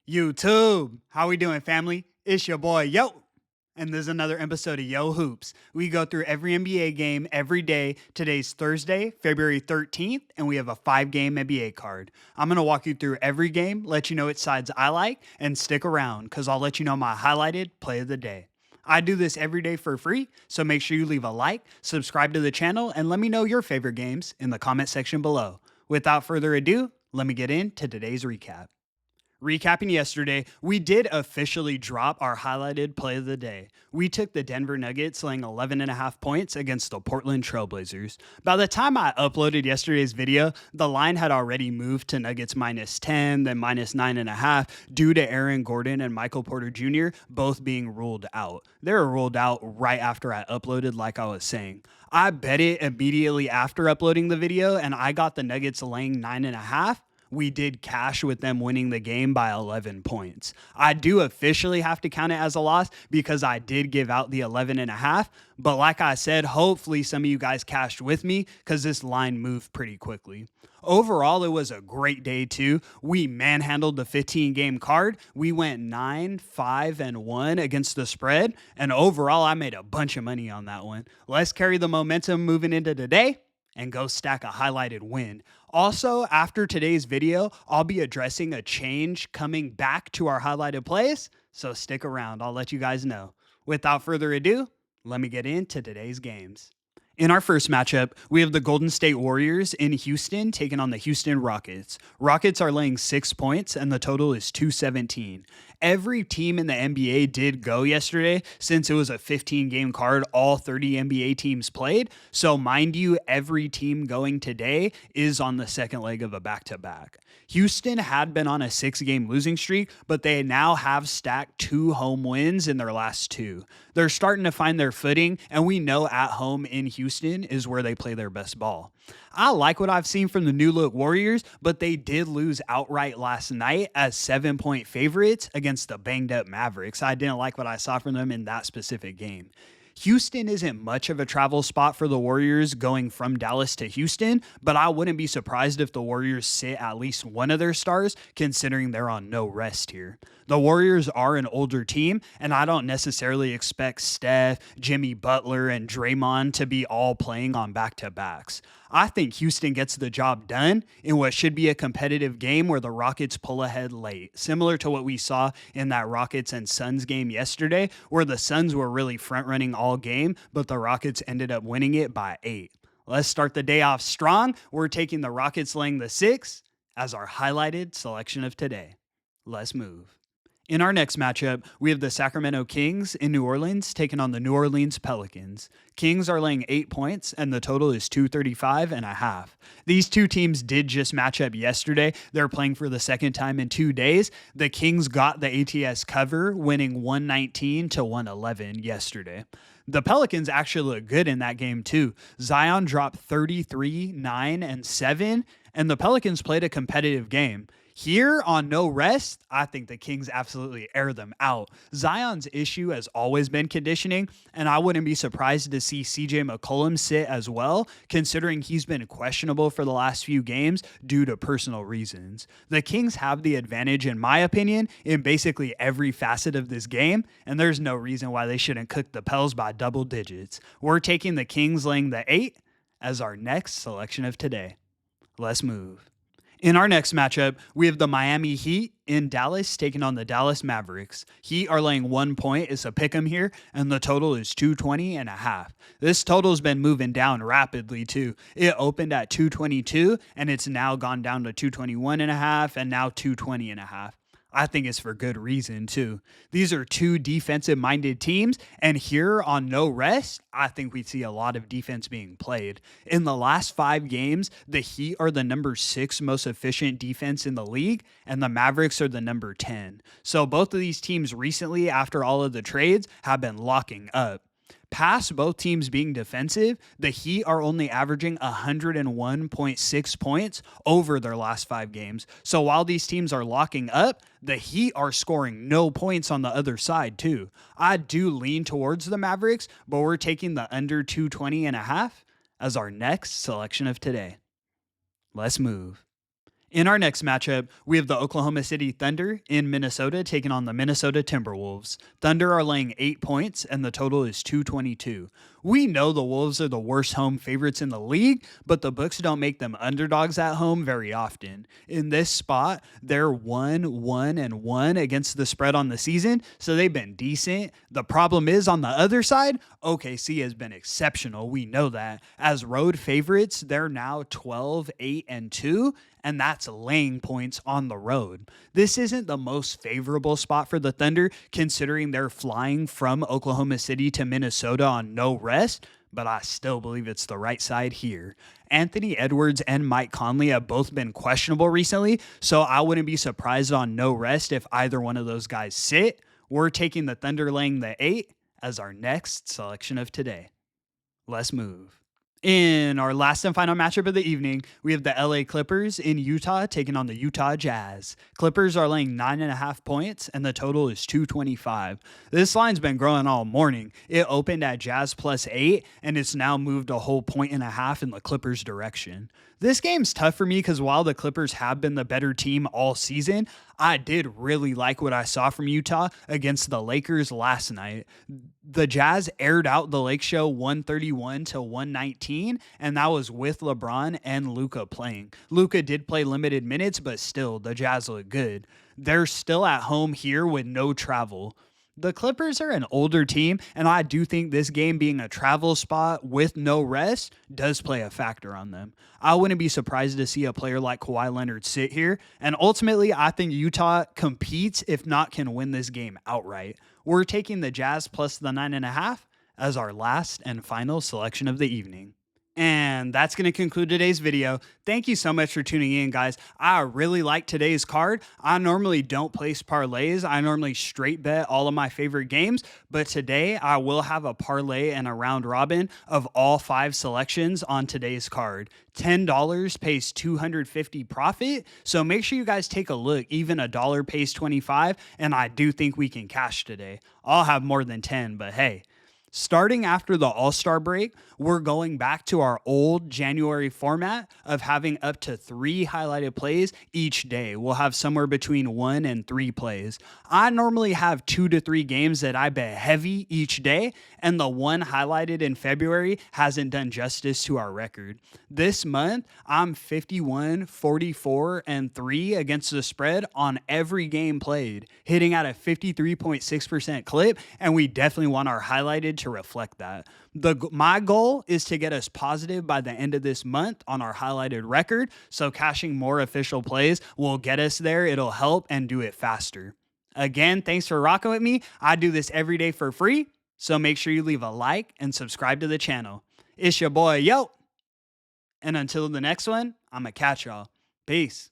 YouTube, how we doing, family? It's your boy, Yo. And there's another episode of Yo Hoops. We go through every NBA game every day. Today's Thursday, February 13th, and we have a 5-game NBA card. I'm going to walk you through every game, let you know which sides I like, and stick around because I'll let you know my highlighted play of the day. I do this every day for free, so make sure you leave a like, subscribe to the channel, and let me know your favorite games in the comment section below. Without further ado, let me get into today's recap. Recapping yesterday, we did officially drop our highlighted play of the day. We took the Denver Nuggets laying 11.5 points against the Portland Trailblazers. By the time I uploaded yesterday's video, the line had already moved to Nuggets -10, then -9.5 due to Aaron Gordon and Michael Porter Jr. both being ruled out. They were ruled out right after I uploaded, like I was saying. I bet it immediately after uploading the video, and I got the Nuggets laying 9.5. We did cash with them winning the game by 11 points. I do officially have to count it as a loss because I did give out the 11.5. But like I said, hopefully some of you guys cashed with me because this line moved pretty quickly. Overall, it was a great day too. We manhandled the 15-game card. We went 9-5-1 against the spread. And overall, I made a bunch of money on that one. Let's carry the momentum moving into today and go stack a highlighted win. Also, after today's video, I'll be addressing a change coming back to our highlighted plays, so stick around. I'll let you guys know. Without further ado, let me get into today's games. In our first matchup, we have the Golden State Warriors in Houston taking on the Houston Rockets. Rockets are laying 6 points and the total is 217. Every team in the NBA did go yesterday since it was a 15-game card. All 30 NBA teams played. So mind you, every team going today is on the second leg of a back-to-back. Houston had been on a 6-game losing streak, but they now have stacked 2 home wins in their last 2. They're starting to find their footing, and we know at home in Houston is where they play their best ball. I like what I've seen from the new look Warriors, but they did lose outright last night as 7-point favorites against the banged up Mavericks. I didn't like what I saw from them in that specific game. Houston isn't much of a travel spot for the Warriors going from Dallas to Houston, but I wouldn't be surprised if the Warriors sit at least one of their stars, considering they're on no rest here. The Warriors are an older team, and I don't necessarily expect Steph, Jimmy Butler, and Draymond to be all playing on back-to-backs. I think Houston gets the job done in what should be a competitive game where the Rockets pull ahead late, similar to what we saw in that Rockets and Suns game yesterday, where the Suns were really front-running all game, but the Rockets ended up winning it by 8. Let's start the day off strong. We're taking the Rockets laying the 6 as our highlighted selection of today. Let's move. In our next matchup, we have the Sacramento Kings in New Orleans taking on the New Orleans Pelicans. Kings are laying 8 points and the total is 235.5. These two teams did just match up yesterday. They're playing for the second time in 2 days. The Kings got the ATS cover, winning 119-111 yesterday. The Pelicans actually look good in that game too. Zion dropped 33, 9, and 7, and the Pelicans played a competitive game. Here on no rest, I think the Kings absolutely air them out. Zion's issue has always been conditioning, and I wouldn't be surprised to see CJ McCollum sit as well, considering he's been questionable for the last few games due to personal reasons. The Kings have the advantage, in my opinion, in basically every facet of this game, and there's no reason why they shouldn't cook the Pels by double digits. We're taking the Kings laying the 8 as our next selection of today. Let's move. In our next matchup, we have the Miami Heat in Dallas taking on the Dallas Mavericks. Heat are laying 1 point. It's a pick'em here, and the total is 220.5. This total's been moving down rapidly too. It opened at 222, and it's now gone down to 221.5, and now 220.5. I think it's for good reason too. These are two defensive-minded teams, and here on no rest, I think we see a lot of defense being played. In the last 5 games, the Heat are the number 6 most efficient defense in the league, and the Mavericks are the number 10. So both of these teams recently, after all of the trades, have been locking up. Past both teams being defensive, the Heat are only averaging 101.6 points over their last 5 games. So while these teams are locking up, the Heat are scoring no points on the other side too. I do lean towards the Mavericks, but we're taking the under 220.5 as our next selection of today. Let's move. In our next matchup, we have the Oklahoma City Thunder in Minnesota taking on the Minnesota Timberwolves. Thunder are laying 8 points, and the total is 222. We know the Wolves are the worst home favorites in the league, but the books don't make them underdogs at home very often. In this spot, they're 1-1-1 against the spread on the season, so they've been decent. The problem is on the other side, OKC has been exceptional. We know that. As road favorites, they're now 12-8-2, and that's laying points on the road. This isn't the most favorable spot for the Thunder, considering they're flying from Oklahoma City to Minnesota on no rest, but I still believe it's the right side here. Anthony Edwards and Mike Conley have both been questionable recently, so I wouldn't be surprised on no rest if either one of those guys sit. We're taking the Thunder laying the 8 as our next selection of today. Let's move. In our last and final matchup of the evening, we have the LA Clippers in Utah taking on the Utah Jazz. Clippers are laying 9.5 points, and the total is 225. This line's been growing all morning. It opened at Jazz +8, and it's now moved a whole 1.5 in the Clippers' direction. This game's tough for me because while the Clippers have been the better team all season, I did really like what I saw from Utah against the Lakers last night. The Jazz aired out the Lake Show 131-119, and that was with LeBron and Luka playing. Luka did play limited minutes, but still, the Jazz look good. They're still at home here with no travel. The Clippers are an older team, and I do think this game being a travel spot with no rest does play a factor on them. I wouldn't be surprised to see a player like Kawhi Leonard sit here, and ultimately, I think Utah competes, if not can win this game outright. We're taking the Jazz plus the 9.5 as our last and final selection of the evening. And that's going to conclude today's video. Thank you so much for tuning in, guys. I really like today's card. I normally don't place parlays. I normally straight bet all of my favorite games, but today I will have a parlay and a round robin of all 5 selections on today's card. $10 pays 250 profit. So make sure you guys take a look. Even a dollar pays 25, and I do think we can cash today. I'll have more than 10, but hey. Starting after the All-Star break, we're going back to our old January format of having up to 3 highlighted plays each day. We'll have somewhere between 1 and 3 plays. I normally have 2 to 3 games that I bet heavy each day, and the one highlighted in February hasn't done justice to our record. This month, I'm 51, 44, and 3 against the spread on every game played, hitting at a 53.6% clip, and we definitely want our highlighted to reflect that. My goal is to get us positive by the end of this month on our highlighted record, so cashing more official plays will get us there. It'll help and do it faster. Again, thanks for rocking with me. I do this every day for free, so make sure you leave a like and subscribe to the channel. It's your boy, Yo. And until the next one, I'ma catch y'all. Peace.